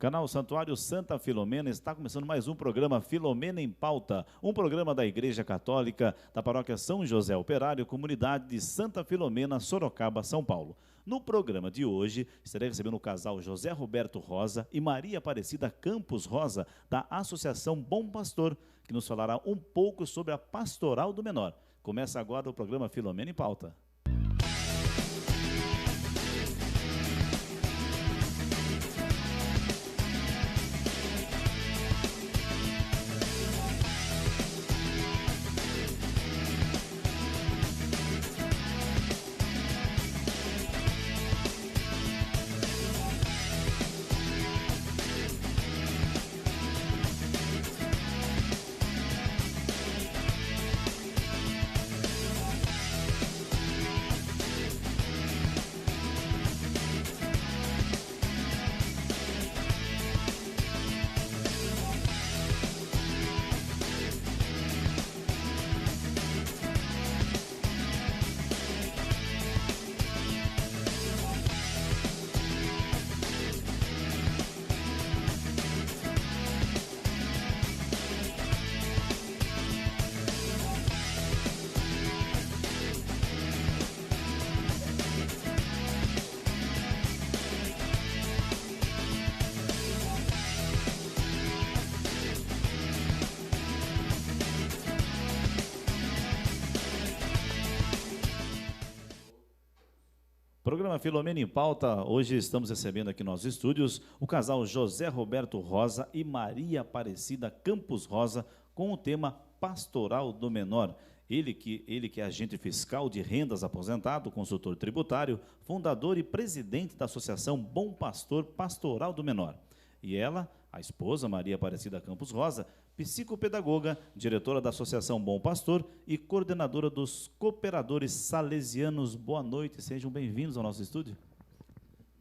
Canal Santuário Santa Filomena está começando mais um programa Filomena em Pauta, um programa da Igreja Católica da Paróquia São José Operário, comunidade de Santa Filomena, Sorocaba, São Paulo. No programa de hoje, estarei recebendo o casal José Roberto Rosa e Maria Aparecida Campos Rosa, da Associação Bom Pastor, que nos falará um pouco sobre a Pastoral do Menor. Começa agora o programa Filomena em Pauta. Programa Filomena em Pauta, hoje estamos recebendo aqui nos nossos estúdios o casal José Roberto Rosa e Maria Aparecida Campos Rosa com o tema Pastoral do Menor. Ele que é agente fiscal de rendas aposentado, consultor tributário, fundador e presidente da Associação Bom Pastor Pastoral do Menor. E ela, a esposa Maria Aparecida Campos Rosa, psicopedagoga, diretora da Associação Bom Pastor e coordenadora dos cooperadores salesianos. Boa noite, sejam bem-vindos ao nosso estúdio.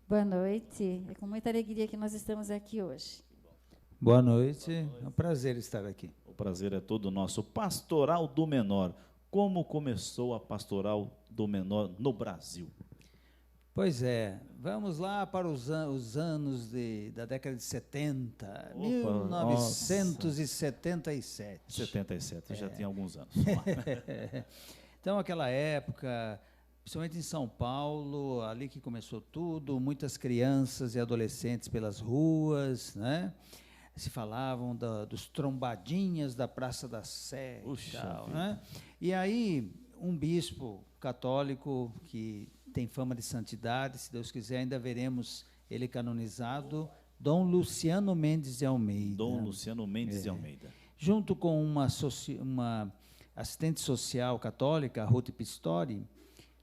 Boa noite, é com muita alegria que nós estamos aqui hoje. Boa noite, é um prazer estar aqui. O prazer é todo nosso. Pastoral do Menor, como começou a Pastoral do Menor no Brasil? Pois é, vamos lá para os anos da década de 70, 1977. 77, já tem alguns anos. Então, aquela época, principalmente em São Paulo, ali que começou tudo, muitas crianças e adolescentes pelas ruas, né? Se falavam dos trombadinhas da Praça da Sé e tal, né? E aí, um bispo católico que tem fama de santidade, se Deus quiser, ainda veremos ele canonizado, Dom Luciano Mendes de Almeida. Dom Luciano Mendes de Almeida. Junto com uma assistente social católica, Ruth Pistori,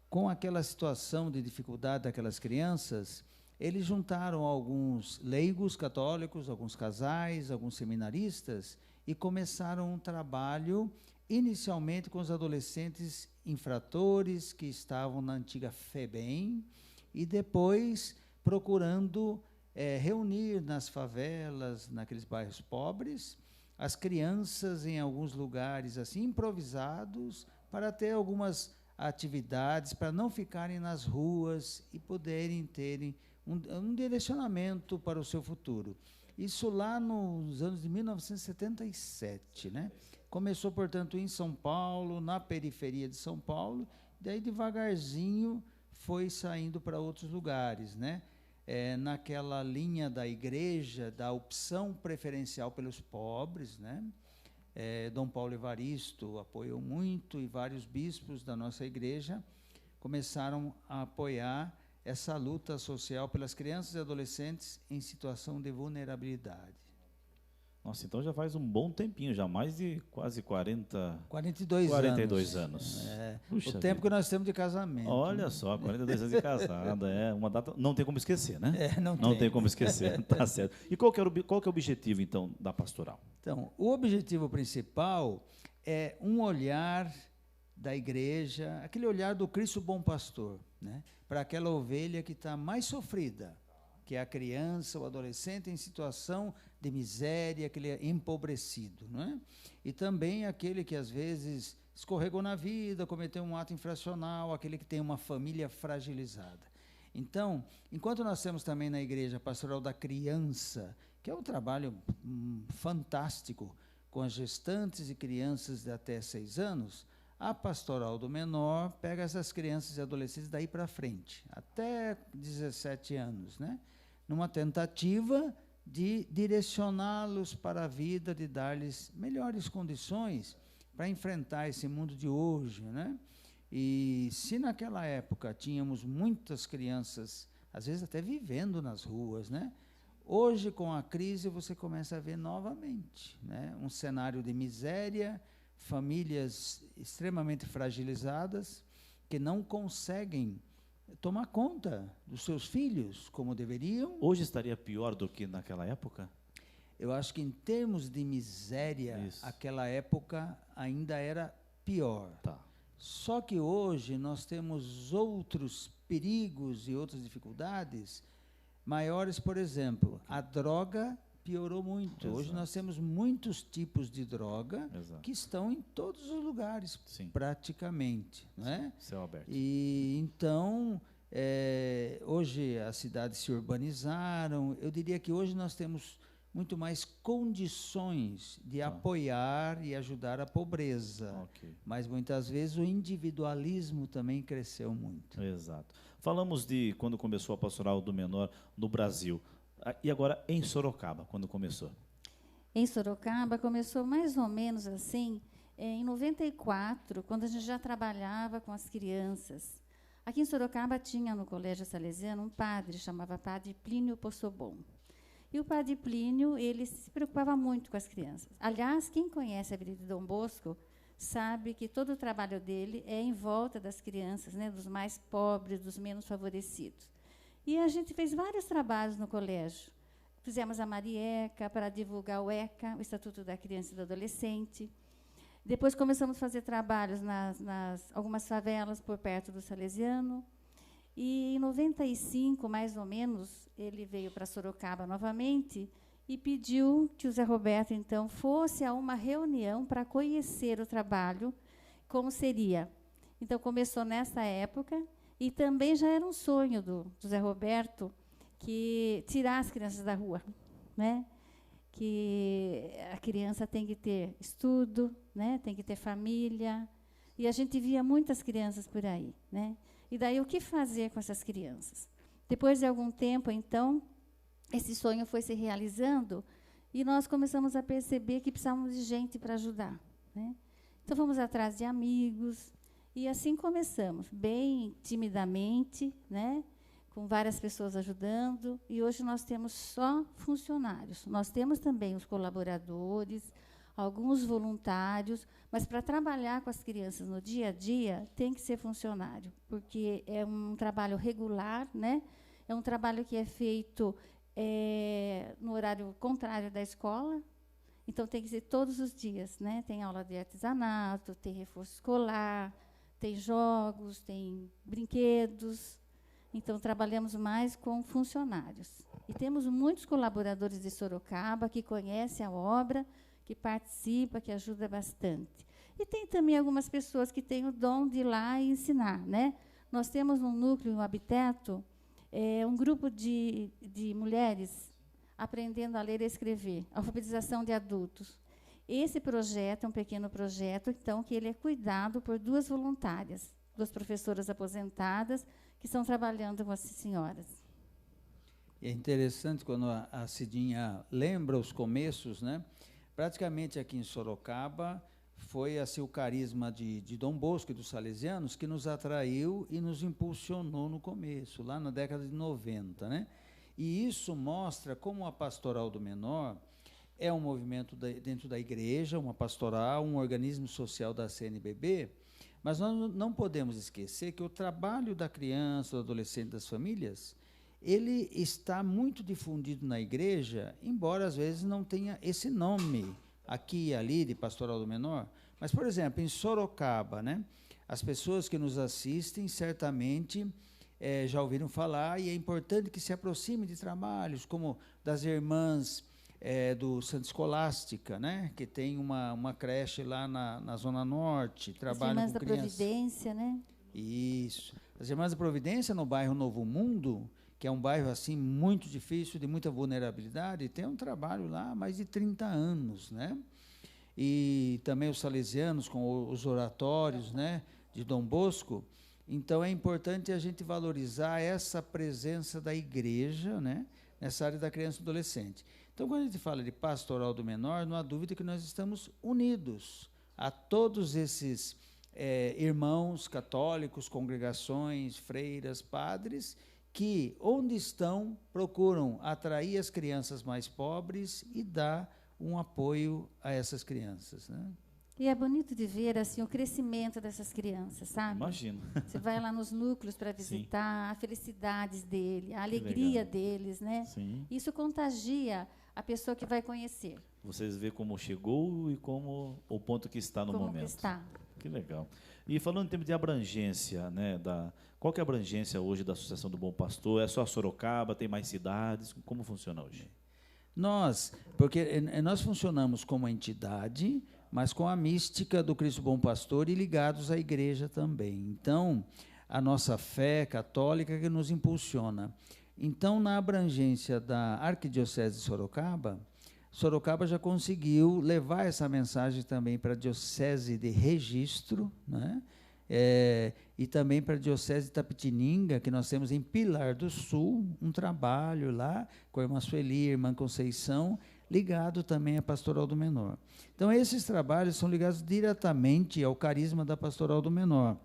com aquela situação de dificuldade daquelas crianças, eles juntaram alguns leigos católicos, alguns casais, alguns seminaristas, e começaram um trabalho inicialmente com os adolescentes infratores que estavam na antiga FEBEM e depois procurando reunir nas favelas, naqueles bairros pobres, as crianças em alguns lugares assim improvisados para ter algumas atividades, para não ficarem nas ruas e poderem terem um direcionamento para o seu futuro. Isso lá nos anos de 1977, né? Começou, portanto, em São Paulo, na periferia de São Paulo, daí devagarzinho foi saindo para outros lugares, né? Naquela linha da igreja, da opção preferencial pelos pobres, né? Dom Paulo Evaristo apoiou muito e vários bispos da nossa igreja começaram a apoiar essa luta social pelas crianças e adolescentes em situação de vulnerabilidade. Nossa, então já faz um bom tempinho, já mais de quase 42 anos. O tempo que nós temos de casamento. Olha só, 42 anos de casada, uma data, não tem como esquecer, né? Não tem como esquecer, tá certo. E qual que é o objetivo, então, da pastoral? Então, o objetivo principal é um olhar da igreja, aquele olhar do Cristo Bom Pastor, né? Para aquela ovelha que está mais sofrida, que é a criança, o adolescente em situação de miséria, aquele empobrecido, não é? E também aquele que às vezes escorregou na vida, cometeu um ato infracional, aquele que tem uma família fragilizada. Então, enquanto nós temos também na igreja a pastoral da criança, que é um trabalho fantástico com as gestantes e crianças de até 6 anos, a pastoral do menor pega essas crianças e adolescentes daí para frente, até 17 anos, né? Numa tentativa de direcioná-los para a vida, de dar-lhes melhores condições para enfrentar esse mundo de hoje, né? E se naquela época tínhamos muitas crianças, às vezes até vivendo nas ruas, né? Hoje, com a crise, você começa a ver novamente, né? Um cenário de miséria, famílias extremamente fragilizadas, que não conseguem tomar conta dos seus filhos como deveriam. Hoje estaria pior do que naquela época? Eu acho que, em termos de miséria, Isso. aquela época ainda era pior. Tá. Só que hoje nós temos outros perigos e outras dificuldades maiores. Por exemplo, a droga piorou muito. Exato. Hoje nós temos muitos tipos de droga Exato. que estão em todos os lugares, Sim. praticamente, né? Céu aberto. E então, hoje as cidades se urbanizaram. Eu diria que hoje nós temos muito mais condições de apoiar e ajudar a pobreza. Ok. Mas muitas vezes o individualismo também cresceu muito. Exato. Falamos de quando começou a pastoral do menor no Brasil. E agora em Sorocaba, quando começou? Em Sorocaba começou mais ou menos assim, em 94, quando a gente já trabalhava com as crianças. Aqui em Sorocaba tinha no Colégio Salesiano um padre, chamava Padre Plínio Possobon. E o Padre Plínio, ele se preocupava muito com as crianças. Aliás, quem conhece a vida de Dom Bosco sabe que todo o trabalho dele é em volta das crianças, né, dos mais pobres, dos menos favorecidos. E a gente fez vários trabalhos no colégio. Fizemos a Marieca para divulgar o ECA, o Estatuto da Criança e do Adolescente. Depois começamos a fazer trabalhos nas algumas favelas por perto do Salesiano. E em 95, mais ou menos, ele veio para Sorocaba novamente e pediu que o Zé Roberto, então, fosse a uma reunião para conhecer o trabalho, como seria. Então, começou nessa época. E também já era um sonho do Zé Roberto que tirar as crianças da rua, né? Que a criança tem que ter estudo, né? Tem que ter família. E a gente via muitas crianças por aí, né? E daí o que fazer com essas crianças? Depois de algum tempo, então, esse sonho foi se realizando e nós começamos a perceber que precisávamos de gente para ajudar, né? Então fomos atrás de amigos. E assim começamos, bem timidamente, né, com várias pessoas ajudando. E hoje nós temos só funcionários. Nós temos também os colaboradores, alguns voluntários, mas para trabalhar com as crianças no dia a dia, tem que ser funcionário, porque é um trabalho regular, né? É um trabalho que é feito no horário contrário da escola. Então, tem que ser todos os dias, né? Tem aula de artesanato, tem reforço escolar, tem jogos, tem brinquedos. Então, trabalhamos mais com funcionários. E temos muitos colaboradores de Sorocaba que conhecem a obra, que participam, que ajudam bastante. E tem também algumas pessoas que têm o dom de ir lá e ensinar, né? Nós temos no núcleo, no Habiteto, um grupo de mulheres aprendendo a ler e escrever, alfabetização de adultos. Esse projeto é um pequeno projeto, então, que ele é cuidado por 2 voluntárias, 2 professoras aposentadas, que estão trabalhando com as senhoras. É interessante quando a Cidinha lembra os começos, né? Praticamente aqui em Sorocaba, foi assim, o carisma de Dom Bosco e dos salesianos que nos atraiu e nos impulsionou no começo, lá na década de 90, né? E isso mostra como a Pastoral do Menor é um movimento dentro da igreja, uma pastoral, um organismo social da CNBB, mas nós não podemos esquecer que o trabalho da criança, do adolescente, das famílias, ele está muito difundido na igreja, embora às vezes não tenha esse nome aqui e ali de Pastoral do Menor. Mas, por exemplo, em Sorocaba, né, as pessoas que nos assistem certamente já ouviram falar, e é importante que se aproxime de trabalhos como das irmãs do Santa Escolástica, né, que tem uma creche lá na Zona Norte, trabalham As Irmãs com da crianças. Providência, né? Isso. As Irmãs da Providência, no bairro Novo Mundo, que é um bairro assim muito difícil, de muita vulnerabilidade, tem um trabalho lá há mais de 30 anos, né? E também os salesianos com os oratórios, né, de Dom Bosco. Então é importante a gente valorizar essa presença da igreja, né, nessa área da criança e do adolescente. Então, quando a gente fala de pastoral do menor, não há dúvida que nós estamos unidos a todos esses irmãos católicos, congregações, freiras, padres, que, onde estão, procuram atrair as crianças mais pobres e dar um apoio a essas crianças, né? E é bonito de ver assim o crescimento dessas crianças, sabe? Imagino. Você vai lá nos núcleos para visitar, a felicidade dele, a alegria deles, né? Sim. Isso contagia a pessoa que vai conhecer. Vocês vê como chegou e como o ponto que está no como momento. Que está. Que legal. E falando em termos de abrangência, né, qual que é a abrangência hoje da Associação do Bom Pastor? É só Sorocaba? Tem mais cidades? Como funciona hoje? Porque nós funcionamos como entidade, mas com a mística do Cristo Bom Pastor e ligados à igreja também. Então, a nossa fé católica que nos impulsiona. Então, na abrangência da Arquidiocese de Sorocaba, Sorocaba já conseguiu levar essa mensagem também para a Diocese de Registro, né? E também para a Diocese de Itapetininga, que nós temos em Pilar do Sul, um trabalho lá com a irmã Sueli, a irmã Conceição, ligado também à Pastoral do Menor. Então, esses trabalhos são ligados diretamente ao carisma da Pastoral do Menor.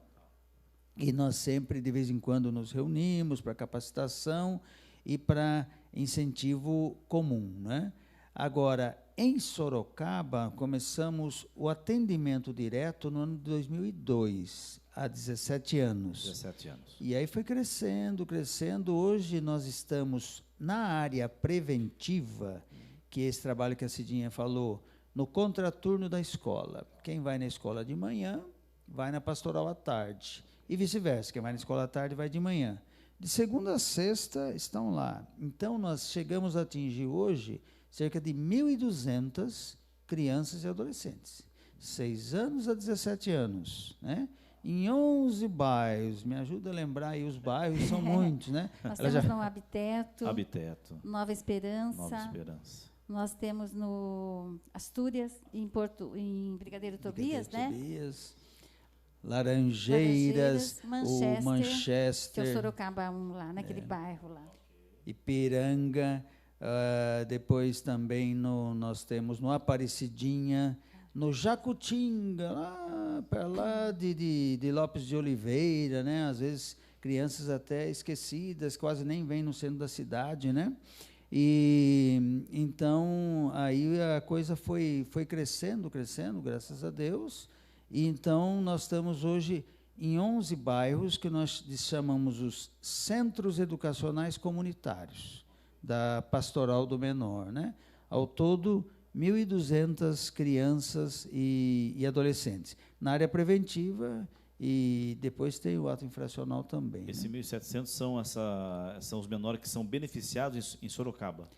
E nós sempre, de vez em quando, nos reunimos para capacitação e para incentivo comum, né? Agora, em Sorocaba, começamos o atendimento direto no ano de 2002, há 17 anos. 17 anos. E aí foi crescendo, crescendo. Hoje nós estamos na área preventiva, que é esse trabalho que a Cidinha falou, no contraturno da escola. Quem vai na escola de manhã, vai na pastoral à tarde. E vice-versa, quem vai na escola à tarde, vai de manhã. De segunda a sexta, estão lá. Então, nós chegamos a atingir hoje cerca de 1.200 crianças e adolescentes, 6 anos a 17 anos, né? Em 11 bairros, me ajuda a lembrar aí, os bairros são muitos, né? Nós temos no Habiteto, Nova Esperança, nós temos no Astúrias, em Brigadeiro Tobias, né? Laranjeiras, Manchester, o Manchester, que é o Sorocaba 1 lá, naquele bairro lá. Ipiranga, depois também nós temos no Aparecidinha, no Jacutinga, lá para lá de Lopes de Oliveira, né? Às vezes crianças até esquecidas, quase nem vêm no centro da cidade, né? E então aí a coisa foi crescendo, graças a Deus. E então nós estamos hoje em 11 bairros que nós chamamos os Centros Educacionais Comunitários da Pastoral do Menor, né? Ao todo, 1.200 crianças e adolescentes. Na área preventiva, e depois tem o ato infracional também. Esse 1.700 são os menores que são beneficiados em Sorocaba.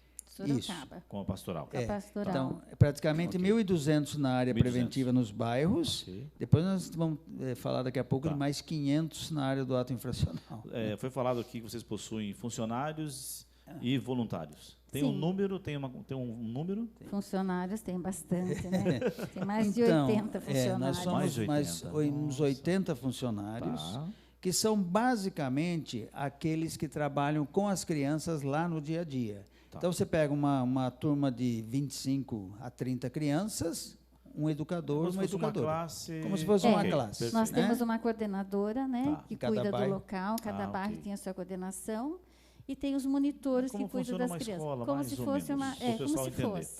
Isso, com a pastoral. Com a pastoral. Então, praticamente 1.200 na área preventiva nos bairros. Okay. Depois nós vamos falar daqui a pouco de mais 500 na área do ato infracional. Foi falado aqui que vocês possuem funcionários e voluntários. Tem um número? Tem um número? Funcionários tem bastante, né? Tem mais de 80 funcionários. Nós somos uns 80 funcionários, que são basicamente aqueles que trabalham com as crianças lá no dia a dia. Então, você pega uma turma de 25 a 30 crianças, um educador, uma educadora. Como se fosse uma classe. Nós temos uma coordenadora, né, que cuida do local, cada bairro tem a sua coordenação, e tem os monitores que cuidam das crianças. Escola, como se fosse uma... como se fosse,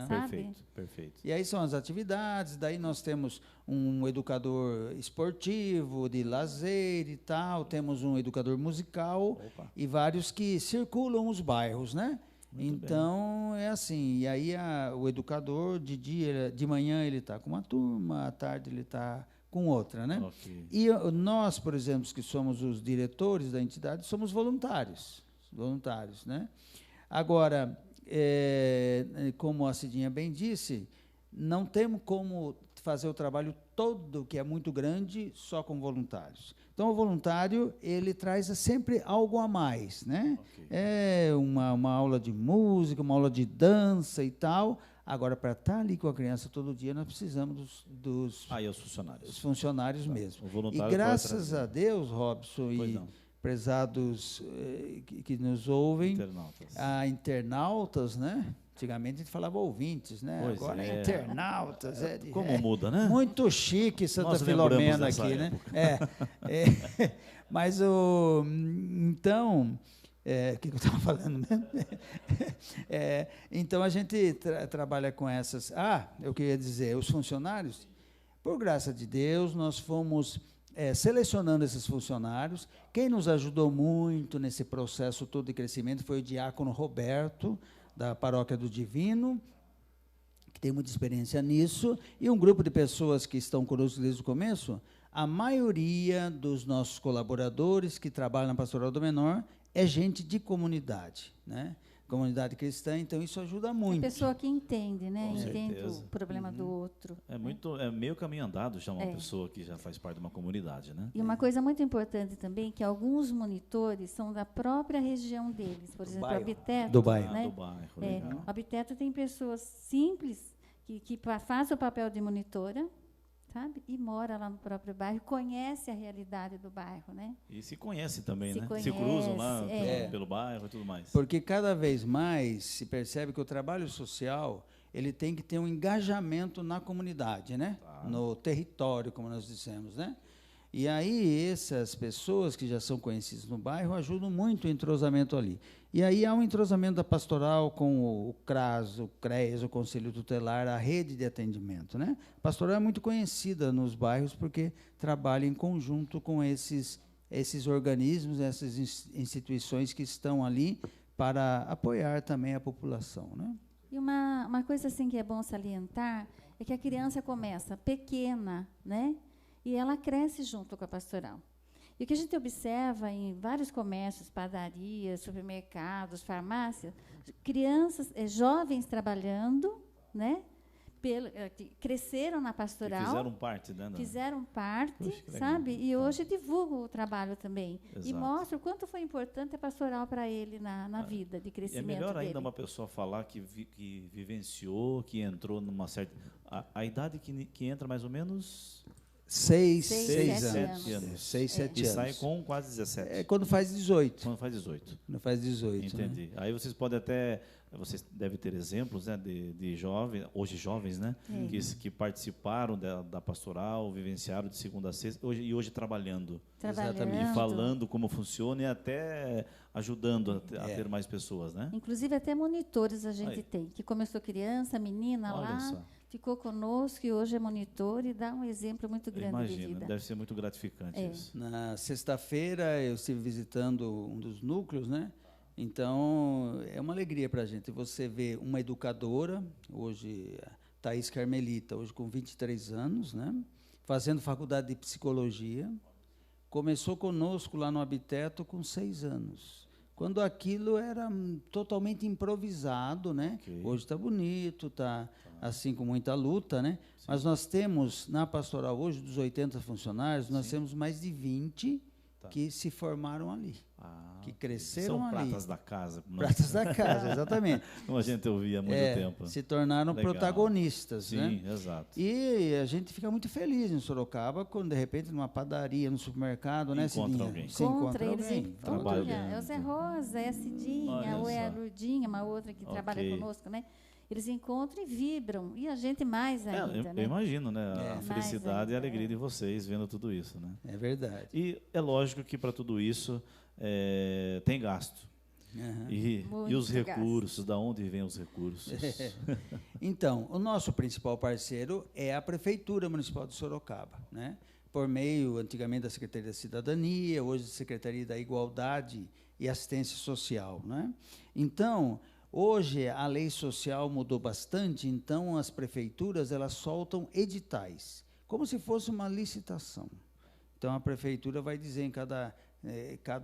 sabe? Perfeito. E aí são as atividades, daí nós temos um educador esportivo, de lazer e tal, temos um educador musical e vários que circulam os bairros, né? Então, é assim, e aí o educador, de manhã ele está com uma turma, à tarde ele está com outra, né? Okay. E nós, por exemplo, que somos os diretores da entidade, somos voluntários, né? Agora, como a Cidinha bem disse, não temos como fazer o trabalho todo, que é muito grande, só com voluntários. Então, o voluntário, ele traz sempre algo a mais, né? Ok. É uma aula de música, uma aula de dança e tal. Agora, para estar ali com a criança todo dia, nós precisamos dos Aí os funcionários. funcionários mesmo. O E voluntário graças pode trazer. a Deus, Robson, Pois e não. prezados que nos ouvem, Internautas. a internautas, né? Antigamente a gente falava ouvintes, né? Pois Agora é. internautas. Como muda, né? Muito chique Santa Nós lembramos Filomena dessa aqui, né? época. Mas então, o que eu estava falando mesmo? Então a gente trabalha com essas. Eu queria dizer, os funcionários, por graça de Deus, nós fomos selecionando esses funcionários. Quem nos ajudou muito nesse processo todo de crescimento foi o diácono Roberto, da Paróquia do Divino, que tem muita experiência nisso, e um grupo de pessoas que estão conosco desde o começo. A maioria dos nossos colaboradores que trabalham na Pastoral do Menor é gente de comunidade, né? Comunidade cristã, então isso ajuda A muito. pessoa que entende, né? Com Entende certeza. o problema do outro. É meio caminho andado já uma É. pessoa que já faz parte de uma comunidade, né? E uma coisa muito importante também, que alguns monitores são da própria região deles. Por exemplo, o bairro. Abiteto. Do bairro. Né? Do bairro, É, legal. o Abiteto tem pessoas simples que fazem o papel de monitora, sabe? E mora lá no próprio bairro, conhece a realidade do bairro, né? E se conhece também, Se né? conhece, Se cruzam lá é. pelo bairro e tudo mais. Porque cada vez mais se percebe que o trabalho social ele tem que ter um engajamento na comunidade, né? Tá. No território, como nós dissemos, né? E aí essas pessoas que já são conhecidas no bairro ajudam muito o entrosamento ali. E aí há um entrosamento da pastoral com o CRAS, o CREAS, o Conselho Tutelar, a rede de atendimento, né? A pastoral é muito conhecida nos bairros porque trabalha em conjunto com esses organismos, essas instituições que estão ali para apoiar também a população, né? E uma coisa assim que é bom salientar é que a criança começa pequena, né? E ela cresce junto com a pastoral. E o que a gente observa em vários comércios, padarias, supermercados, farmácias, crianças, jovens trabalhando, né? Que cresceram na E pastoral. fizeram parte, né? Fizeram parte, Puxa, que legal. sabe? E hoje divulgam o trabalho também. E Exato. mostra o quanto foi importante a pastoral para ele na vida de E é crescimento melhor ainda dele. uma pessoa falar que vivenciou, que entrou numa certa... A idade que entra mais ou menos... 6, Seis, 6 sete anos. anos. 6, 7 E anos. sai com quase 17. É quando faz 18. Quando faz 18. Quando faz 18. Né? Entendi. Aí vocês podem até... Vocês devem ter exemplos, né, de jovens, hoje jovens, né, que participaram da pastoral, vivenciaram de segunda a sexta, hoje trabalhando. Exatamente. E falando como funciona e até ajudando a ter mais pessoas, né? Inclusive, até monitores a gente Aí. tem, que começou criança, menina Olha lá, só. ficou conosco e hoje é monitor e dá um exemplo muito grande de Imagina, vida. deve ser muito gratificante isso. Na sexta-feira eu estive visitando um dos núcleos, né? Então é uma alegria para a gente você ver uma educadora, hoje Thaís Carmelita, hoje com 23 anos, né? Fazendo faculdade de psicologia. Começou conosco lá no Abiteto com 6 anos. Quando aquilo era totalmente improvisado, né? Ok. Hoje está bonito, está assim com muita luta, né? Mas nós temos, na pastoral hoje, dos 80 funcionários, nós temos mais de 20 que se formaram ali, que cresceram São ali. pratas da casa. Pratas da casa, exatamente. Como a gente ouvia há muito tempo. Se tornaram Legal. protagonistas, Sim, né? exato. E a gente fica muito feliz em Sorocaba quando, de repente, numa padaria, no supermercado, né, Encontra Cidinha? alguém. Se Contra encontra eles, alguém. Trabalhando. é o Zé Rosa, é a Cidinha, Olha ou é a só. Lurdinha, uma outra que trabalha Ok. conosco, né? Eles encontram e vibram, e a gente mais ainda, Eu né? imagino, né? A Mais felicidade e a ainda, alegria de vocês vendo tudo isso, né? É verdade. E é lógico que para tudo isso tem gasto. Aham. E Muito os recursos, da onde vêm os recursos? Então, o nosso principal parceiro é a Prefeitura Municipal de Sorocaba, né? Por meio, antigamente, da Secretaria da Cidadania, hoje da Secretaria da Igualdade e Assistência Social, né? Então, hoje a lei social mudou bastante, então as prefeituras elas soltam editais, como se fosse uma licitação. Então, a prefeitura vai dizer em cada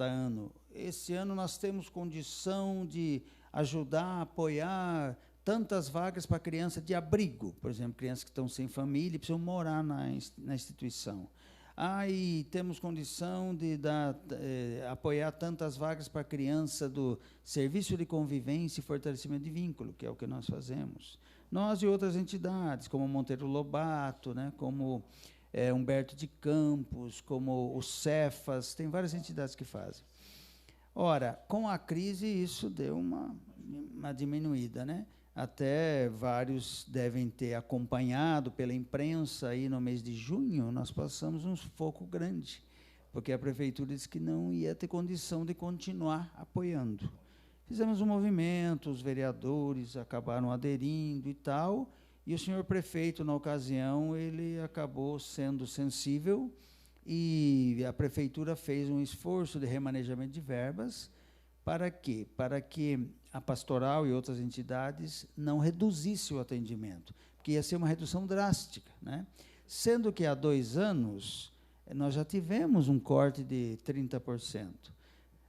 ano, esse ano nós temos condição de ajudar, apoiar tantas vagas para criança de abrigo, por exemplo, crianças que estão sem família e precisam morar na instituição. E temos condição de apoiar tantas vagas para criança do Serviço de Convivência e Fortalecimento de Vínculo, que é o que nós fazemos. Nós e outras entidades, como Monteiro Lobato, né, como Humberto de Campos, como o Cefas, tem várias entidades que fazem. Ora, com a crise, isso deu uma diminuída, né? Até vários devem ter acompanhado pela imprensa, aí no mês de junho, nós passamos um sufoco grande, porque a prefeitura disse que não ia ter condição de continuar apoiando. Fizemos um movimento, os vereadores acabaram aderindo e tal, e o senhor prefeito, na ocasião, ele acabou sendo sensível, e a prefeitura fez um esforço de remanejamento de verbas. Para quê? Para que a pastoral e outras entidades não reduzissem o atendimento, porque ia ser uma redução drástica, né? Sendo que há 2 anos nós já tivemos um corte de 30%.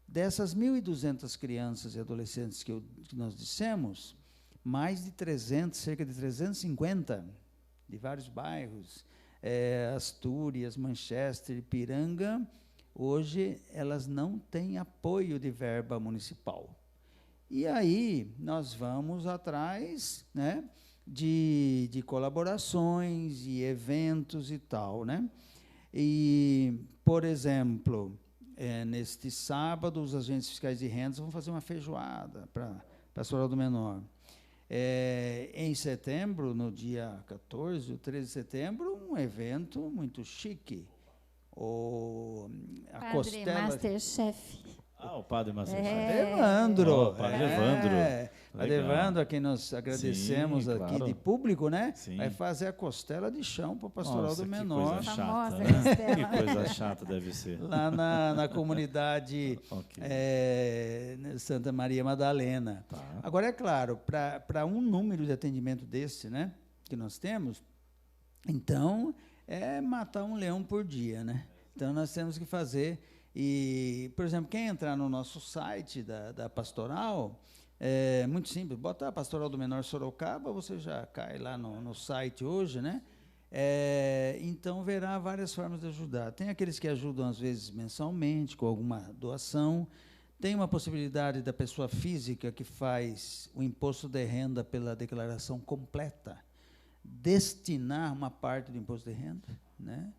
Dessas 1.200 crianças e adolescentes que nós dissemos, mais de 300, cerca de 350, de vários bairros, Astúrias, Manchester, Ipiranga, hoje elas não têm apoio de verba municipal. E aí nós vamos atrás, né, de colaborações e eventos e tal, né? E, por exemplo, neste sábado, os agentes fiscais de rendas vão fazer uma feijoada para Pastoral do Menor. Em setembro, no dia 14 ou 13 de setembro, um evento muito chique. A Padre costela... Masterchef. O Padre Masterchef. Padre Evandro. Padre Evandro. Padre Evandro, a quem nós agradecemos. Sim, aqui, claro, de público, né? Sim. Vai fazer a costela de chão para o Pastoral do Menor. Que coisa chata, né? Que coisa chata deve ser. Lá na comunidade Santa Maria Madalena. Tá. Agora, é claro, para um número de atendimento desse, né, que nós temos, então, é matar um leão por dia, né? Então, nós temos que fazer... E, por exemplo, quem entrar no nosso site da Pastoral, é muito simples, bota a Pastoral do Menor Sorocaba, você já cai lá no site hoje, né? Então, verá várias formas de ajudar. Tem aqueles que ajudam, às vezes, mensalmente, com alguma doação. Tem uma possibilidade da pessoa física que faz o imposto de renda pela declaração completa, destinar uma parte do imposto de renda, né?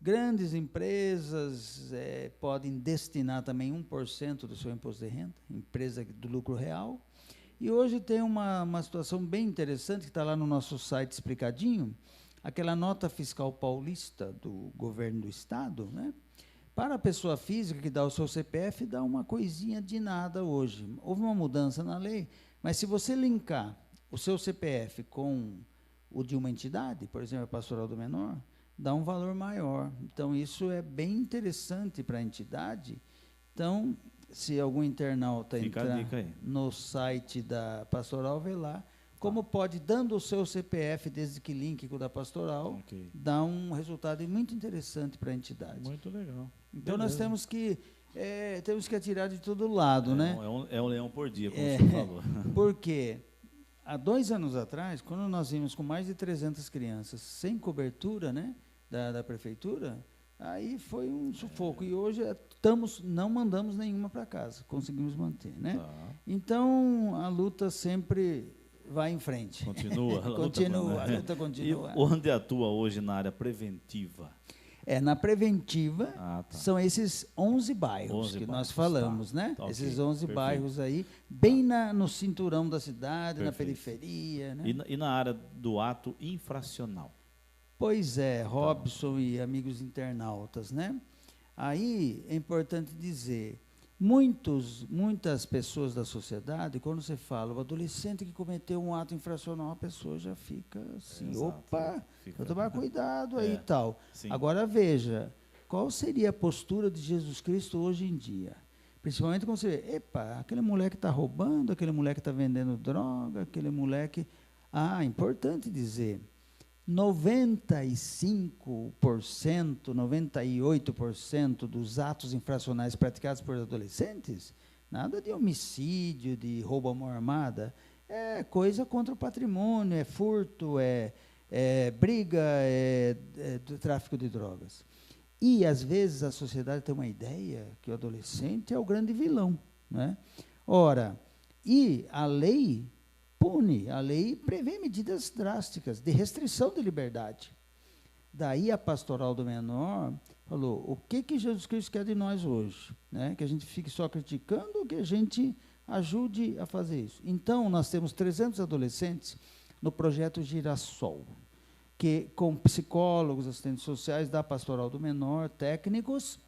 Grandes empresas podem destinar também 1% do seu imposto de renda, empresa do lucro real. E hoje tem uma situação bem interessante, que está lá no nosso site explicadinho, aquela nota fiscal paulista do governo do Estado, né? Para a pessoa física que dá o seu CPF, dá uma coisinha de nada hoje. Houve uma mudança na lei, mas se você linkar o seu CPF com o de uma entidade, por exemplo, a Pastoral do Menor, dá um valor maior. Então, isso é bem interessante para a entidade. Então, se algum internauta entrar no site da Pastoral, vê lá como pode, dando o seu CPF, desde que link com o da Pastoral, dar um resultado muito interessante para a entidade. Muito legal. Então, nós temos que atirar de todo lado, né? É um leão por dia, como você falou. Porque... Há 2 anos atrás, quando nós vimos com mais de 300 crianças sem cobertura, né, da prefeitura, aí foi um sufoco. E hoje não mandamos nenhuma para casa, conseguimos manter, né? Tá. Então, a luta sempre vai em frente. Continua. A luta continua. E onde atua hoje na área preventiva? Na preventiva, são esses 11 bairros que nós falamos, né? Tá, esses 11 bairros aí, bem no cinturão da cidade, na periferia. Né? E na área do ato infracional? Pois é, Robson e amigos internautas, né? Aí é importante dizer, muitas pessoas da sociedade, quando você fala o adolescente que cometeu um ato infracional, a pessoa já fica assim, vou tomar cuidado aí e tal. Sim. Agora veja, qual seria a postura de Jesus Cristo hoje em dia? Principalmente quando você vê, aquele moleque está roubando, aquele moleque está vendendo droga, aquele moleque... importante dizer, 95%, 98% dos atos infracionais praticados por adolescentes, nada de homicídio, de roubo à mão armada, É coisa contra o patrimônio, é furto, é briga, é tráfico de drogas. E, às vezes, a sociedade tem uma ideia que o adolescente é o grande vilão, né? Ora, e a lei pune, a lei prevê medidas drásticas de restrição de liberdade. Daí a pastoral do menor falou, o que Jesus Cristo quer de nós hoje? Né? Que a gente fique só criticando ou que a gente ajude a fazer isso? Então, nós temos 300 adolescentes no projeto Girassol, que com psicólogos, assistentes sociais da pastoral do menor, técnicos,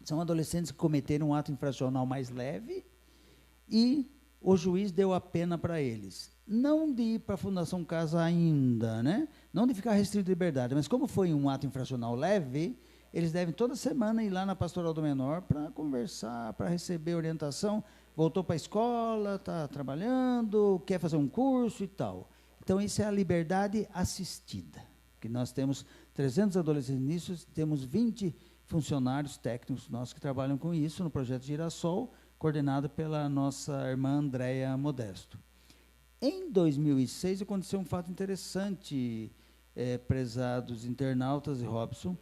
são adolescentes que cometeram um ato infracional mais leve e o juiz deu a pena para eles. Não de ir para a Fundação Casa ainda, né? Não de ficar restrito de liberdade, mas como foi um ato infracional leve, eles devem toda semana ir lá na pastoral do menor para conversar, para receber orientação. Voltou para a escola, está trabalhando, quer fazer um curso e tal. Então, isso é a liberdade assistida, que nós temos 300 adolescentes nisso, temos 20 funcionários técnicos nossos que trabalham com isso no projeto Girassol, coordenado pela nossa irmã Andréia Modesto. Em 2006, aconteceu um fato interessante, prezados internautas e Robson.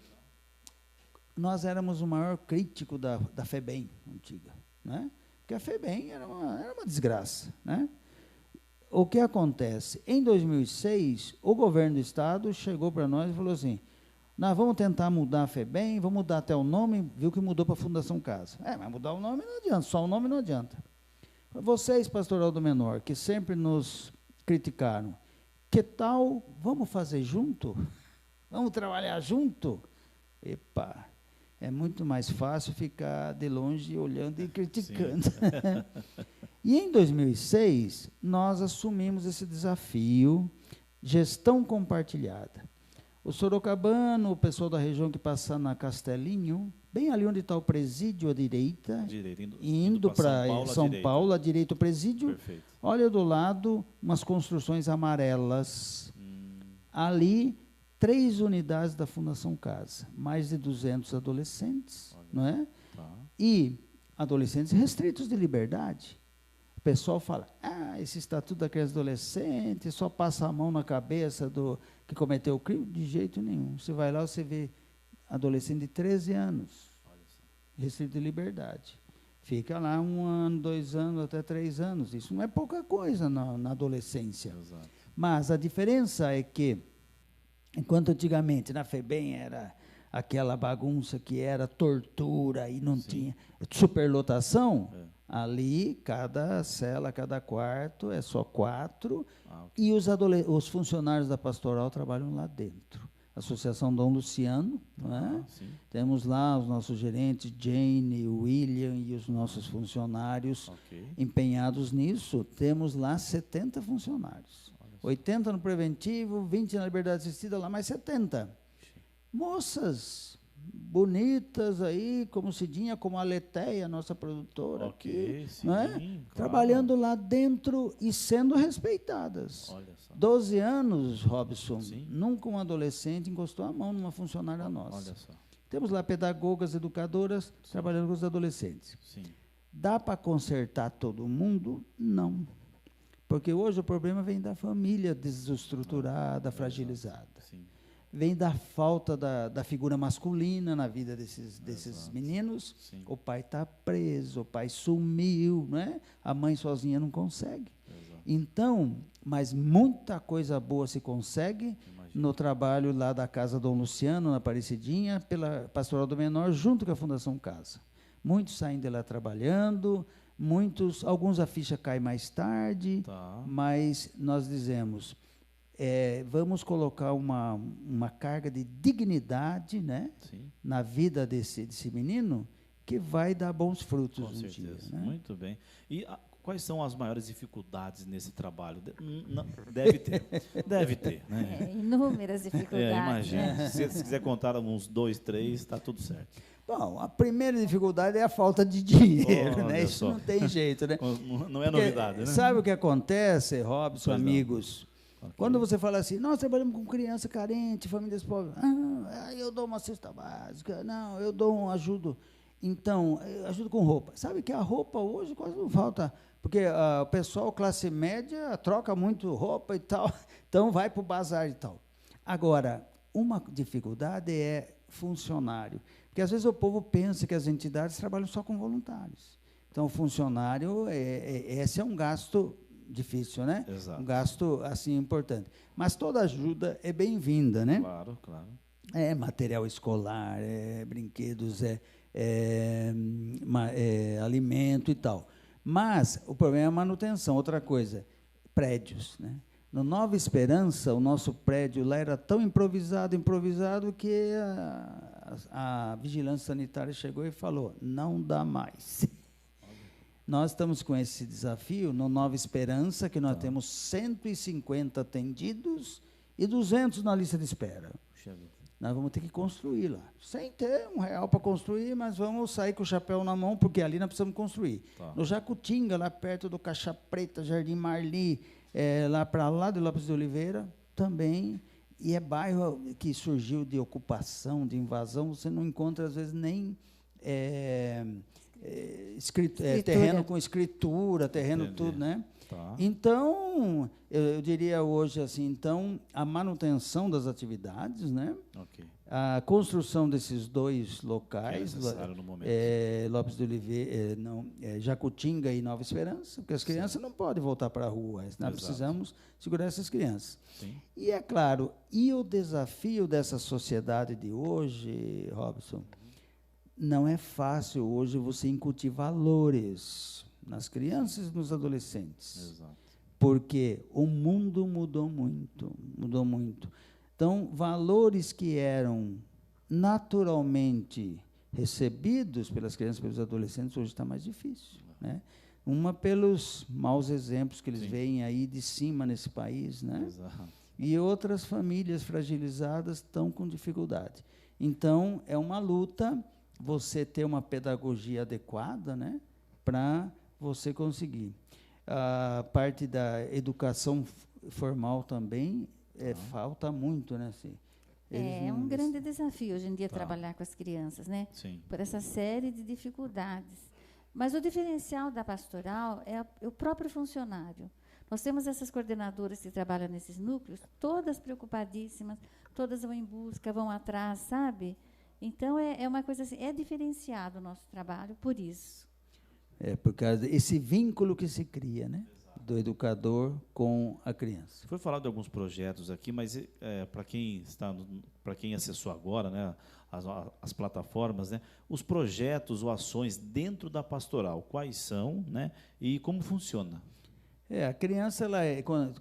Nós éramos o maior crítico da FEBEM antiga, né? Porque a FEBEM era uma desgraça, né? O que acontece? Em 2006, o governo do estado chegou para nós e falou assim, nós vamos tentar mudar a FEBEM, vamos mudar até o nome, viu que mudou para a Fundação Casa. Mas mudar o nome não adianta, só o nome não adianta. Vocês, pastoral do menor, que sempre nos criticaram, que tal, vamos fazer junto? Vamos trabalhar junto? Epa, é muito mais fácil ficar de longe olhando e criticando. E em 2006, nós assumimos esse desafio, gestão compartilhada. O sorocabano, o pessoal da região que passa na Castelinho, bem ali onde está o presídio à direita, indo para São Paulo, à direita o presídio, perfeito. Olha do lado, umas construções amarelas. Ali, 3 unidades da Fundação Casa, mais de 200 adolescentes, não é? Tá. E adolescentes restritos de liberdade. O pessoal fala, esse estatuto da criança e adolescente só passa a mão na cabeça do que cometeu o crime. De jeito nenhum. Você vai lá, você vê adolescente de 13 anos, restrito de liberdade. Fica lá 1 ano, 2 anos, até 3 anos. Isso não é pouca coisa na adolescência. Exato. Mas a diferença é que, enquanto antigamente na FEBEM era aquela bagunça que era tortura e não tinha superlotação, ali, cada cela, cada quarto, é só 4, okay. E os funcionários da pastoral trabalham lá dentro. Associação Dom Luciano, não é? Temos lá os nossos gerentes, Jane, William e os nossos funcionários empenhados nisso. Temos lá 70 funcionários. 80 no preventivo, 20 na liberdade assistida, lá mais 70. Moças bonitas aí, como Cidinha, como a Letéia, nossa produtora aqui, sim, não é? Claro. Trabalhando lá dentro e sendo respeitadas. Olha só. 12 anos, Robson, sim. Nunca um adolescente encostou a mão numa funcionária nossa. Olha só. Temos lá pedagogas, educadoras, sim. Trabalhando com os adolescentes. Sim. Dá para consertar todo mundo? Não. Porque hoje o problema vem da família desestruturada, fragilizada. Sim. Vem da falta da figura masculina na vida desses meninos. Sim. O pai está preso, o pai sumiu, né? A mãe sozinha não consegue. Exato. Então, mas muita coisa boa se consegue no trabalho lá da Casa Dom Luciano, na Aparecidinha, pela Pastoral do Menor, junto com a Fundação Casa. Muitos saem de lá trabalhando, alguns a ficha cai mais tarde, mas nós dizemos... vamos colocar uma carga de dignidade, né, na vida desse menino, que vai dar bons frutos um dia. Né? Muito bem. E quais são as maiores dificuldades nesse trabalho? Deve ter. Deve ter. Né? Inúmeras dificuldades. Imagina. Né? Se quiser contar uns 2, 3, está tudo certo. Bom, a primeira dificuldade é a falta de dinheiro, né? Isso não tem jeito, né? Não é novidade, né? Sabe o que acontece, Robson, amigos? Okay. Quando você fala assim, nós trabalhamos com criança carente, famílias pobres, eu dou uma cesta básica, não, eu ajudo. Então, eu ajudo com roupa. Sabe que a roupa hoje quase não falta Porque o pessoal, classe média, troca muito roupa e tal, então vai para o bazar e tal. Agora, uma dificuldade é funcionário, porque às vezes o povo pensa que as entidades trabalham só com voluntários. Então, o funcionário, esse é um gasto difícil, né? Exato. Um gasto, assim, importante. Mas toda ajuda é bem-vinda, né? Claro, claro. É material escolar, é brinquedos, alimento e tal. Mas o problema é a manutenção. Outra coisa, prédios, né? No Nova Esperança, o nosso prédio lá era tão improvisado, que a vigilância sanitária chegou e falou, não dá mais. Nós estamos com esse desafio no Nova Esperança, que nós temos 150 atendidos e 200 na lista de espera. Puxa vida. Nós vamos ter que construir lá. Sem ter R$1 para construir, mas vamos sair com o chapéu na mão, porque ali nós precisamos construir. Tá. No Jacutinga, lá perto do Caixa Preta, Jardim Marli, lá para lá de Lopes de Oliveira, também. E é bairro que surgiu de ocupação, de invasão, você não encontra, às vezes, nem terreno com escritura, terreno. Entendi. Tudo, né? Tá. Então, eu diria hoje assim, então, a manutenção das atividades, né? Okay. A construção desses 2 locais, no momento. Lopes de Oliveira, Jacutinga e Nova Esperança, porque as crianças não podem voltar para a rua, nós precisamos segurar essas crianças. Sim. E é claro, e o desafio dessa sociedade de hoje, Robson, não é fácil hoje você incutir valores nas crianças e nos adolescentes. Exato. Porque o mundo mudou muito, mudou muito. Então, valores que eram naturalmente recebidos pelas crianças e pelos adolescentes, hoje está mais difícil, né? Uma pelos maus exemplos que eles veem aí de cima nesse país, né? Exato. E outras famílias fragilizadas estão com dificuldade. Então, é uma luta você ter uma pedagogia adequada, né, para você conseguir. A parte da educação formal também falta muito, né? Assim, é um grande desafio hoje em dia trabalhar com as crianças, né? Sim. Por essa série de dificuldades. Mas o diferencial da pastoral é o próprio funcionário. Nós temos essas coordenadoras que trabalham nesses núcleos, todas preocupadíssimas, todas vão em busca, vão atrás, sabe? Então, é uma coisa assim, é diferenciado o nosso trabalho por isso. Por causa desse vínculo que se cria, né? Do educador com a criança. Foi falado de alguns projetos aqui, mas para quem acessou agora, né, as plataformas, né, os projetos ou ações dentro da pastoral, quais são, né, e como funciona? A criança,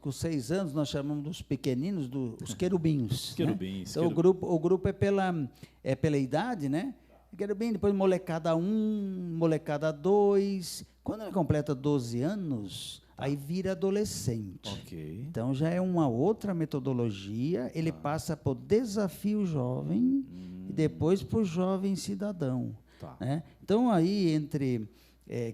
com 6 anos, nós chamamos dos pequeninos, os querubins. Querubins. Né? Então, o grupo é pela idade, né? Querubim, depois molecada 1, molecada 2. Quando ele completa 12 anos, aí vira adolescente. Okay. Então, já é uma outra metodologia. Ele passa por desafio jovem e depois por jovem cidadão. Né? Então, aí, entre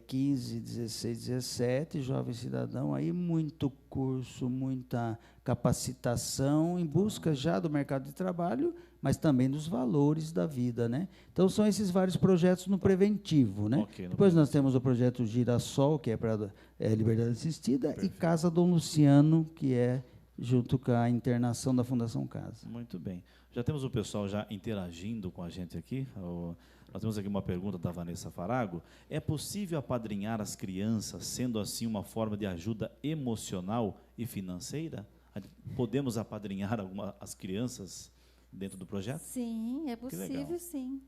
15, 16, 17, jovem cidadão, aí muito curso, muita capacitação em busca já do mercado de trabalho, mas também dos valores da vida, né? Então, são esses vários projetos no preventivo, né? Okay, depois nós temos o projeto Girassol, que é para liberdade assistida, perfeito, e Casa Dom Luciano, que é junto com a internação da Fundação Casa. Muito bem. Já temos o pessoal já interagindo com a gente aqui. Nós temos aqui uma pergunta da Vanessa Farago. É possível apadrinhar as crianças, sendo assim uma forma de ajuda emocional e financeira? Podemos apadrinhar as crianças dentro do projeto? Sim, é possível, sim.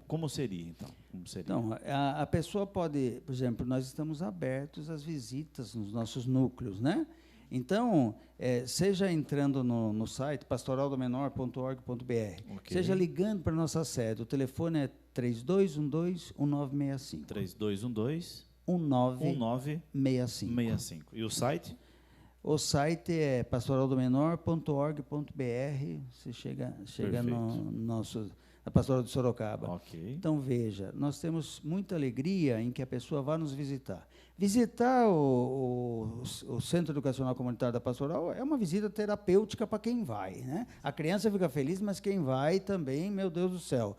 Como seria, então? Então, a pessoa pode, por exemplo, nós estamos abertos às visitas nos nossos núcleos, né? Então, seja entrando no site pastoraldomenor.org.br, okay, seja ligando para a nossa sede. O telefone é 3212-1965. 3212-1965. E o site? O site é pastoraldomenor.org.br. Você chega na Pastoral de Sorocaba. Okay. Então, veja, nós temos muita alegria em que a pessoa vá nos visitar. Visitar o Centro Educacional Comunitário da Pastoral é uma visita terapêutica para quem vai, né? A criança fica feliz, mas quem vai também, meu Deus do céu.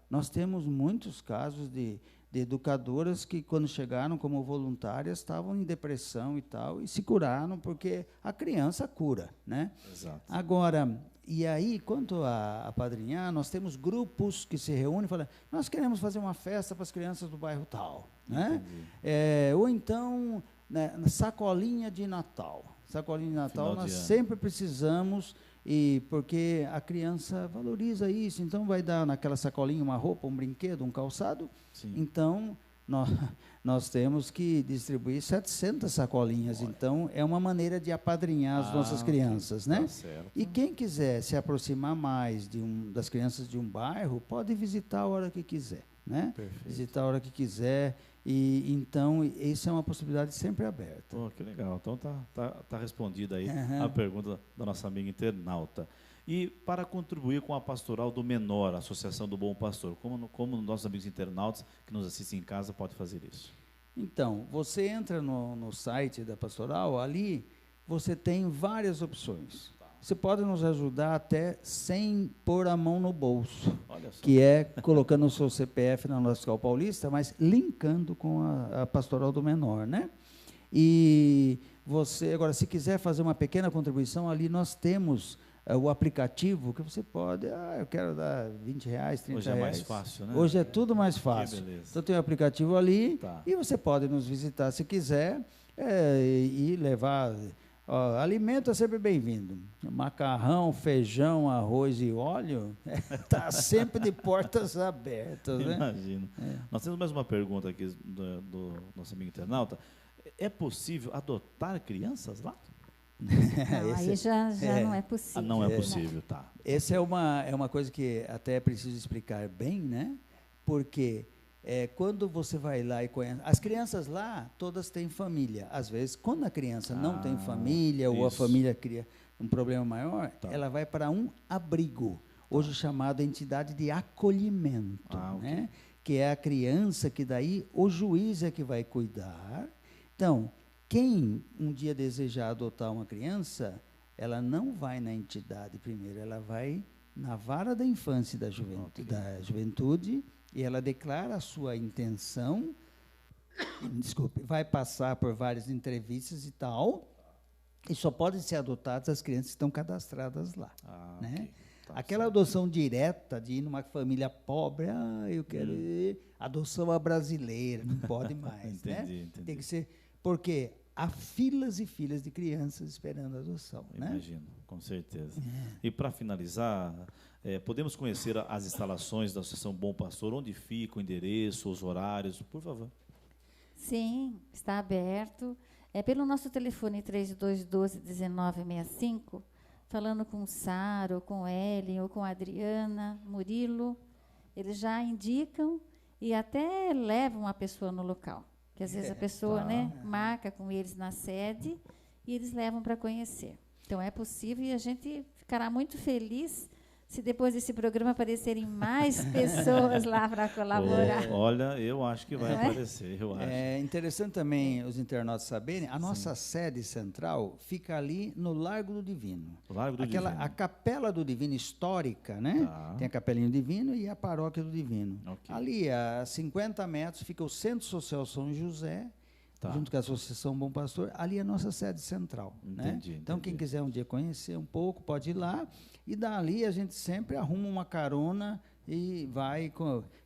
Nós temos muitos casos de de educadoras que, quando chegaram como voluntárias, estavam em depressão e tal, e se curaram, porque a criança cura, né? Exato. Agora, e aí, quanto a apadrinhar, nós temos grupos que se reúnem e falam, nós queremos fazer uma festa para as crianças do bairro tal, né? Ou então, né, sacolinha de Natal. Sacolinha de Natal, nós sempre precisamos, porque a criança valoriza isso, então vai dar naquela sacolinha uma roupa, um brinquedo, um calçado. Sim. Então, nós temos que distribuir 700 sacolinhas. Olha. Então, é uma maneira de apadrinhar as nossas crianças, né? Tá certo. E quem quiser se aproximar mais das crianças de um bairro, pode visitar a hora que quiser, né? Perfeito. Visitar a hora que quiser. E então, isso é uma possibilidade sempre aberta. Pô, que legal. Então, tá respondida aí a pergunta da nossa amiga internauta. E para contribuir com a Pastoral do Menor, a Associação do Bom Pastor, como nossos amigos internautas que nos assistem em casa podem fazer isso? Então, você entra no site da Pastoral, ali você tem várias opções. Você pode nos ajudar até sem pôr a mão no bolso, que é colocando o seu CPF na nossa Escola Paulista, mas linkando com a Pastoral do Menor, né? E você, agora, se quiser fazer uma pequena contribuição, ali nós temos o aplicativo que você pode, eu quero dar R$20, R$30. Hoje é mais fácil, né? Hoje é tudo mais fácil. Então tem o aplicativo ali e você pode nos visitar se quiser e levar. Alimento é sempre bem-vindo. Macarrão, feijão, arroz e óleo está sempre de portas abertas. Né? Imagino. Nós temos mais uma pergunta aqui do nosso amigo internauta. É possível adotar crianças lá? Não, aí já não é possível. Não é possível, tá. Essa é uma coisa que até é preciso explicar bem, né? Porque quando você vai lá e conhece... As crianças lá, todas têm família. Às vezes, quando a criança não tem família, ou a família cria um problema maior, ela vai para um abrigo, hoje chamado entidade de acolhimento, né? Que é a criança que daí o juiz é que vai cuidar. Então, quem um dia desejar adotar uma criança, ela não vai na entidade primeiro, ela vai na vara da infância e da juventude, e ela declara a sua intenção, vai passar por várias entrevistas e tal, e só podem ser adotadas as crianças que estão cadastradas lá. Né? Aquela adoção direta de ir numa família pobre, eu quero ir, adoção à brasileira, não pode mais. Entendi. Tem que ser, porque há filas e filas de crianças esperando a adoção. Imagino, com certeza. E para finalizar, podemos conhecer as instalações da Associação Bom Pastor, onde fica o endereço, os horários, por favor. Sim, está aberto. É pelo nosso telefone 3212-1965, falando com o Saro, com Ellen, ou com a Adriana, Murilo, eles já indicam e até levam a pessoa no local. Que às vezes a pessoa marca com eles na sede e eles levam para conhecer. Então, é possível e a gente ficará muito feliz se depois desse programa aparecerem mais pessoas lá para colaborar. Olha, eu acho que vai aparecer. É interessante também os internautas saberem, a nossa sede central fica ali no Largo do Divino. A Capela do Divino histórica, né? Tem a Capelinha do Divino e a Paróquia do Divino. Ali, a 50 metros, fica o Centro Social São José, junto com a Associação Bom Pastor, ali é a nossa sede central. Entendi. Então, quem quiser um dia conhecer um pouco, pode ir lá. E dali a gente sempre arruma uma carona e vai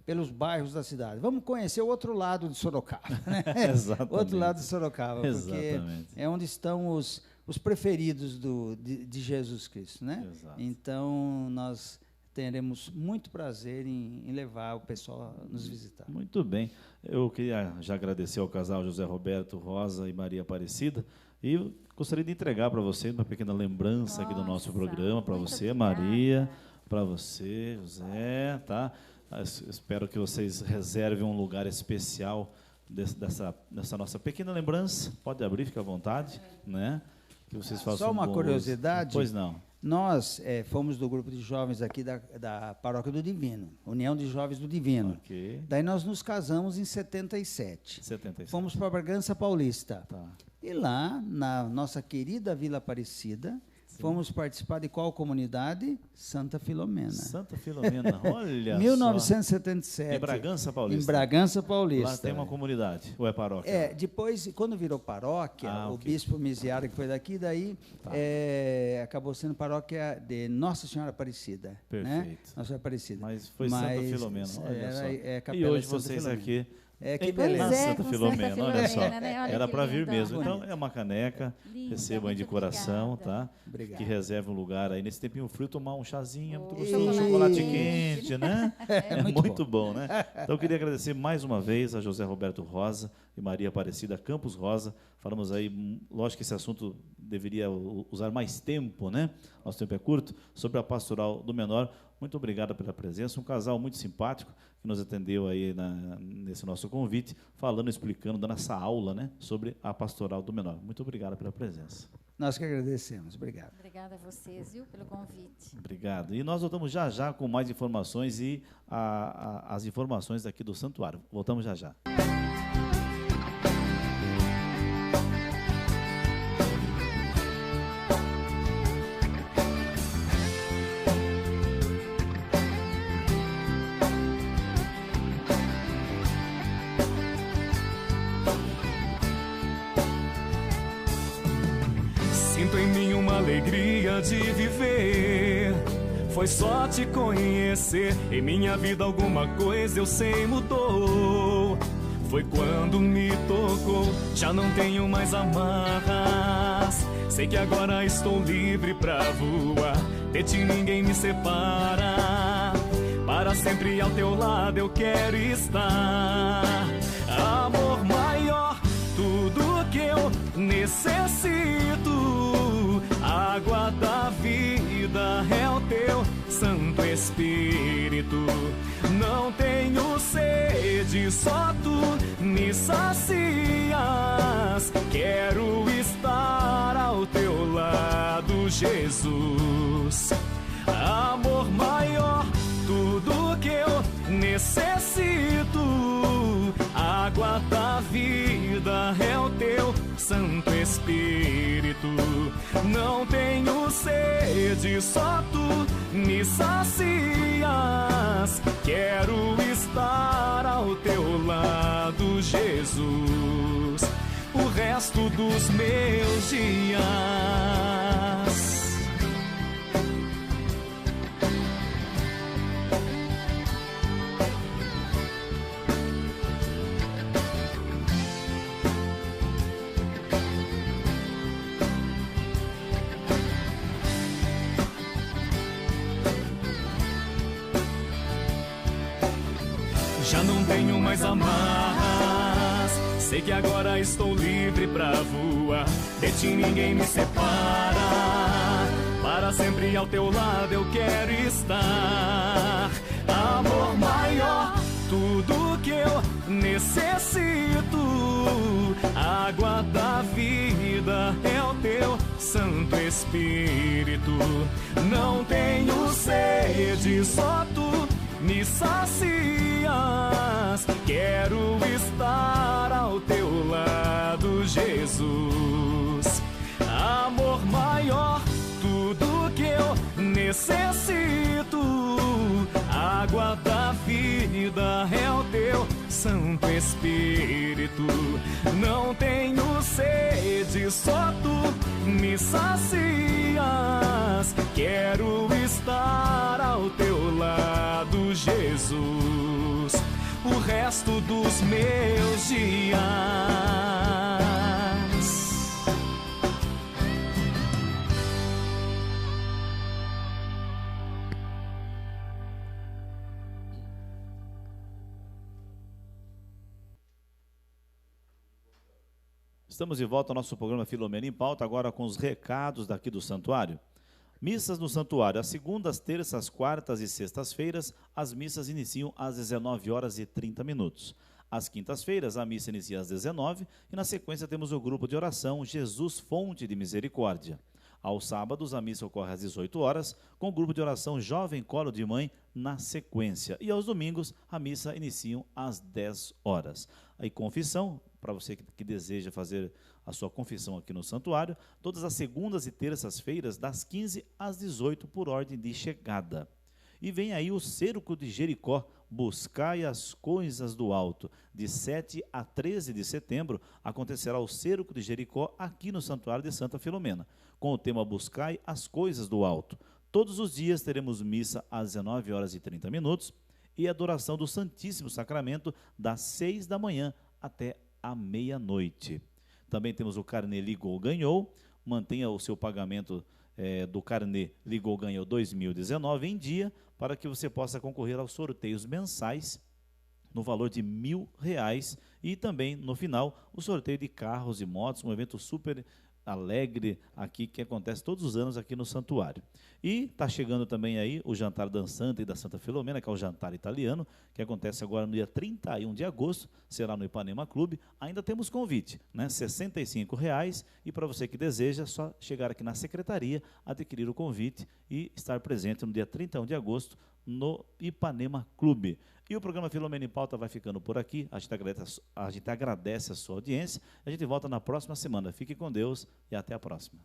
pelos bairros da cidade. Vamos conhecer o outro lado de Sorocaba. Né? Exatamente. O outro lado de Sorocaba, porque é onde estão os preferidos de Jesus Cristo. Né? Então, nós teremos muito prazer em levar o pessoal a nos visitar. Muito bem. Eu queria já agradecer ao casal José Roberto Rosa e Maria Aparecida e gostaria de entregar para você uma pequena lembrança aqui do nosso programa, para você, obrigada. Maria, para você, José, tá? Espero que vocês reservem um lugar especial dessa nossa pequena lembrança. Pode abrir, fique à vontade, né? Que vocês façam só uma curiosidade. Pois não. Nós fomos do grupo de jovens aqui da Paróquia do Divino, União de Jovens do Divino. Daí nós nos casamos em 77. Fomos para Bragança Paulista. E lá, na nossa querida Vila Aparecida, Fomos participar de qual comunidade? Santa Filomena. Santa Filomena, olha 1977. só. Em Bragança Paulista. Em Bragança Paulista. Lá tem uma comunidade, ou é paróquia? Depois, quando virou paróquia, o bispo Misiara, que foi daqui, daí acabou sendo paróquia de Nossa Senhora Aparecida. Perfeito. Né? Nossa Senhora Aparecida. Mas foi Santa Filomena, olha só. Capela E hoje de Santa vocês Filomena. aqui... Que Pois beleza. é, Santa com Filomena, Santa olha só. Filomena, né? Olha Era que para vir lindo. mesmo. Então, Bonito. é uma caneca, Linda, recebam aí de muito coração, obrigada. tá? Obrigado. Que reserve um lugar aí nesse tempinho frio, tomar um chazinho, é muito Oh, gostoso, chocolate chocolate quente. quente, né? É muito muito bom, né? Então, eu queria agradecer mais uma vez a José Roberto Rosa e Maria Aparecida Campos Rosa. Falamos aí, lógico que esse assunto deveria usar mais tempo, né? Nosso tempo é curto, sobre a pastoral do menor. Muito obrigado pela presença, um casal muito simpático que nos atendeu aí nesse nosso convite, falando, explicando, dando essa aula, né, sobre a pastoral do menor. Muito obrigado pela presença. Nós que agradecemos. Obrigado. Obrigada a vocês, viu, pelo convite. Obrigado. E nós voltamos já já com mais informações e as informações daqui do santuário. Voltamos já já. Sinto em mim uma alegria de viver. Foi só te conhecer. Em minha vida alguma coisa eu sei mudou. Foi quando me tocou. Já não tenho mais amarras. Sei que agora estou livre pra voar. De ti ninguém me separa. Para sempre ao teu lado eu quero estar. Amor maior, tudo que eu necessito. Água da vida é o teu Santo Espírito. Não tenho sede, só tu me sacias. Quero estar ao teu lado, Jesus. Amor maior, tudo que eu necessito. Água da vida é o teu Santo Espírito. Não tenho sede, só tu me sacias. Quero estar ao teu lado, Jesus, o resto dos meus dias. Já não tenho mais amarras. Sei que agora estou livre pra voar. De ti ninguém me separa. Para sempre ao teu lado eu quero estar. Amor maior, tudo que eu necessito. Água da vida é o teu Santo Espírito. Não tenho sede, só tu me sacias. Quero estar ao teu lado, Jesus. Amor maior, tudo que eu necessito. Água da vida é o teu Santo Espírito. Não tenho sede, só tu me sacias. Quero estar ao teu lado, Jesus, o resto dos meus dias. Estamos de volta ao nosso programa Filomena em Pauta, agora com os recados daqui do santuário. Missas no santuário. Às segundas, terças, quartas e sextas-feiras, as missas iniciam às 19h30. Às quintas-feiras, a missa inicia às 19h e, na sequência, temos o grupo de oração Jesus Fonte de Misericórdia. Aos sábados, a missa ocorre às 18 horas, com o grupo de oração Jovem Colo de Mãe na sequência. E aos domingos, a missa inicia às 10 horas. Aí, confissão, para você que deseja fazer a sua confissão aqui no santuário, todas as segundas e terças-feiras, das 15 às 18, por ordem de chegada. E vem aí o Cerco de Jericó, buscai as coisas do alto. De 7 a 13 de setembro, acontecerá o Cerco de Jericó aqui no Santuário de Santa Filomena, com o tema Buscai as coisas do alto. Todos os dias teremos missa às 19 horas e 30 minutos e adoração do Santíssimo Sacramento das 6 da manhã até a meia-noite. Também temos o carnê Ligou Ganhou, mantenha o seu pagamento do carnê Ligou Ganhou 2019 em dia, para que você possa concorrer aos sorteios mensais no valor de R$1.000 e também, no final, o sorteio de carros e motos, um evento super alegre aqui que acontece todos os anos aqui no santuário. E está chegando também aí o jantar dançante da Santa Filomena, que é o jantar italiano, que acontece agora no dia 31 de agosto, será no Ipanema Clube. Ainda temos convite, né? R$65, e para você que deseja, só chegar aqui na secretaria, adquirir o convite e estar presente no dia 31 de agosto no Ipanema Clube. E o programa Filomena em Pauta vai ficando por aqui. A gente agradece a sua audiência. A gente volta na próxima semana. Fique com Deus e até a próxima.